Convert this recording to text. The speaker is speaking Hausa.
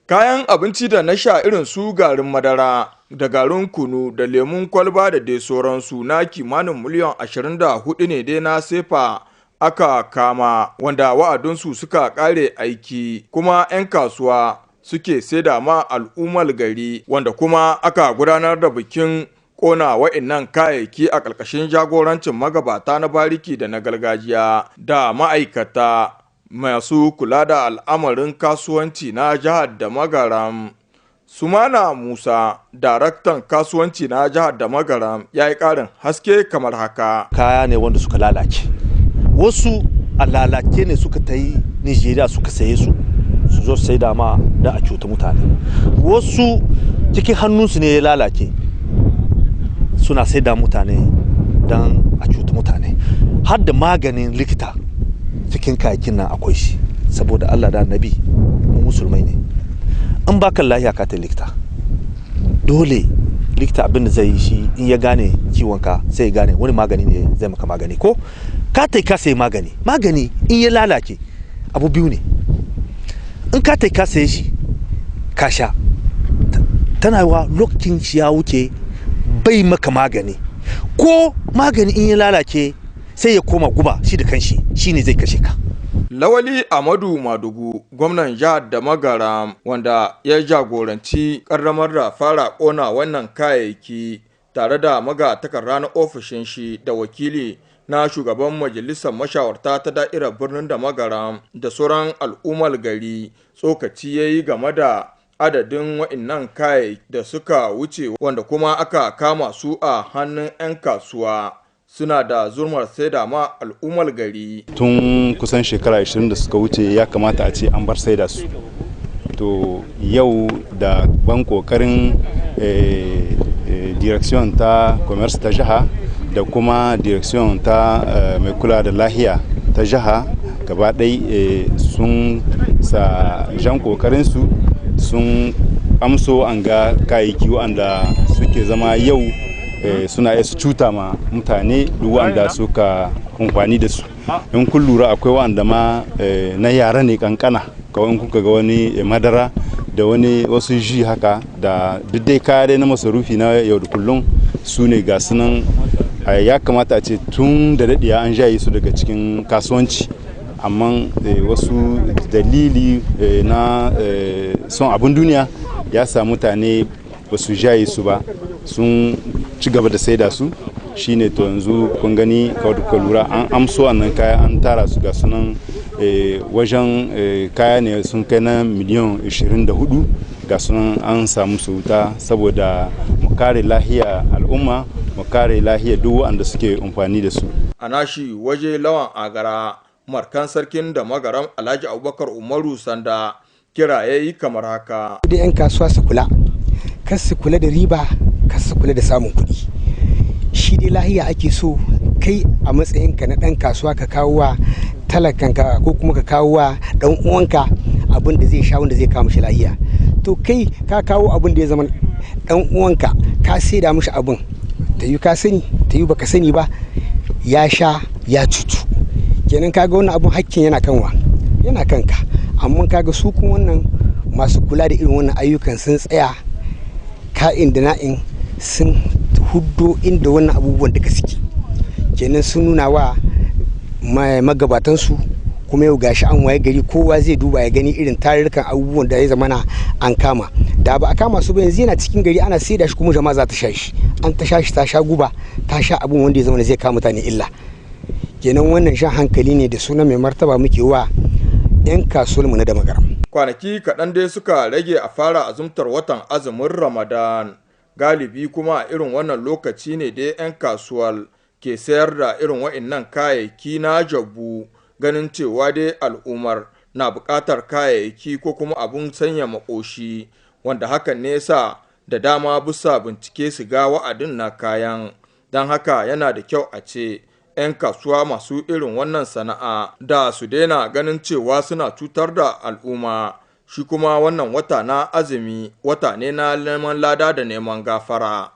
Kayan abinci da na sha irin su garin madara da garin kunu da lemun kwalba da dai sauransu na kimanin miliyan 24 ne dai na sefa aka kama wanda wa'adinsu suka kare aiki kuma 'yan kasuwa suke saida ma al'ummar gari wanda kuma aka gudanar da bikin kona wa'innan kayayyaki a ƙarƙashin jagorancin magabata na bariki da na gargajiya da ma'aikata masu kula da al'amarin kasuwanci na jihar da magaram. Sumana Musa, daraktan kasuwanci na jihar da magaram, ya yi ƙarin haske kamar haka. Kaya ne wanda suka lalace. Wasu a lalace ne suka ta yi Nigeria suka saye su zo sai da ma da a cuta mutane. Wasu cikin hannunsu ne ya lalace suna sai da mutane don a cuta mutane. Har da maganin likita cikin kayakin nan akwai shi saboda Allah da Annabi mu musulmai ne. In baka lafiya ka ta likita dole likita abin da zai yi shi in ya gane ciwonka sai ya gane wani magani ne zai maka magani ko ka sai magani in ya lalace abu biyu ne. In ka sai shi ka sha tana wa lokacin shi ya wuce bai maka magani ko magani in ya lalace sai ya koma guba shi da kanshi shine zai kashe ka. Lawali Amadu Madugu, gwamnan jihar da magaram wanda ya jagoranci kaddamar da fara kona wannan kayayyaki tare da magatakarda na ofishin shi da wakili na shugaban majalisar mashawarta ta da'irar birnin da magaram da sauran al'ummar gari tsokaci ya yi game da adadin wa'innan kayayyaki da suka wuce wanda kuma aka kama su a hannun 'yan kasuwa. Suna da zurmar saida ma al'ummar gari. Tun kusan shekara 20 da suka wuce ya kamata a ce an bar saida su. To yau da ban kokarin direction ta commerce ta jiha da kuma direction ta mai kula da lahiya ta jiha gaba ɗai sun sa jan kokarinsu sun amso an ga kayayyaki wanda suke zama yau suna iya su cuta ma mutane duk wanda suka amfani da su. In kun lura akwai wanda ma na yara ne kankana kawai in kuka ga wani madara da wani wasu ji haka da duk dai kaya dai na masarufi na yau da kullum su ne ga sunan ya kamata a ce tun da daɗiya an jaye su daga cikin kasuwanci amma wasu dalili na son abin duniya ya sa mutane ba su jaye su ba sun ci gaba da saida su shine to yanzu kun gani kawai da lura an amso wannan kaya an tara su ga sunan wajen kaya ne sun kai na miliyan 24 ga sunan an samu su wuta saboda mu kare lahiya al'umma mu kare lahiya duk wanda suke amfani da su. A nashi waje lawan agara markan sarkin da magaram Alhaji Abubakar Umaru Sanda kira yayi kamar haka. Da 'yan kasuwa su kula, kar su kula da riba, kar su kula da samun kuɗi. Shi dai lahiya ake so kai a matsayinka na ɗan kasuwa ka kawo wa talakanka ko kuma ka kawo wa ɗan uwanka abin da zai sha wanda zai kawo mishi lahiya. To kai ka kawo abin da ya zama ɗan uwanka ka saida mishi abin ta yi ka sani ta yi baka sani ba ya sha ya cutu. Kenan kaga wannan abin hakkin yana kanwa yana kanka amma kaga su kuma wannan masu kula da irin wannan ayyukan sun tsaya ka'in da na'in sun huddo inda wannan abubuwan duka suke kenan sun nuna wa magabatansu kuma yau gashi an waye gari kowa zai duba ya gani irin tarurrukan abubuwan da ya zamana an kama da ba a kama su ba yanzu yana cikin gari ana saida shi kuma jama'a za ta sha shi an ta sha shi ta sha guba ta sha abun wanda ya zama zai kama mutane illa kenan wannan shan hankali ne da sunan mai martaba muke wa 'yan kasuwar mu na da magaram. Kwanaki kaɗan dai suka rage a fara azumtar watan azumin Ramadan. Galibi kuma a irin wannan lokaci ne dai 'yan kasuwar ke sayar da irin wa'innan kayayyaki na jabu ganin cewa dai al'ummar na buƙatar kayayyaki ko kuma abun sanya makoshi wanda hakan ne yasa da dama bisa bincike su ga wa'adin na kayan. Don haka yana da kyau a ce 'yan kasuwa masu irin wannan sana'a da su daina ganin cewa suna cutar da al'umma. Shi kuma wannan wata na azumi wata ne na neman lada da neman gafara.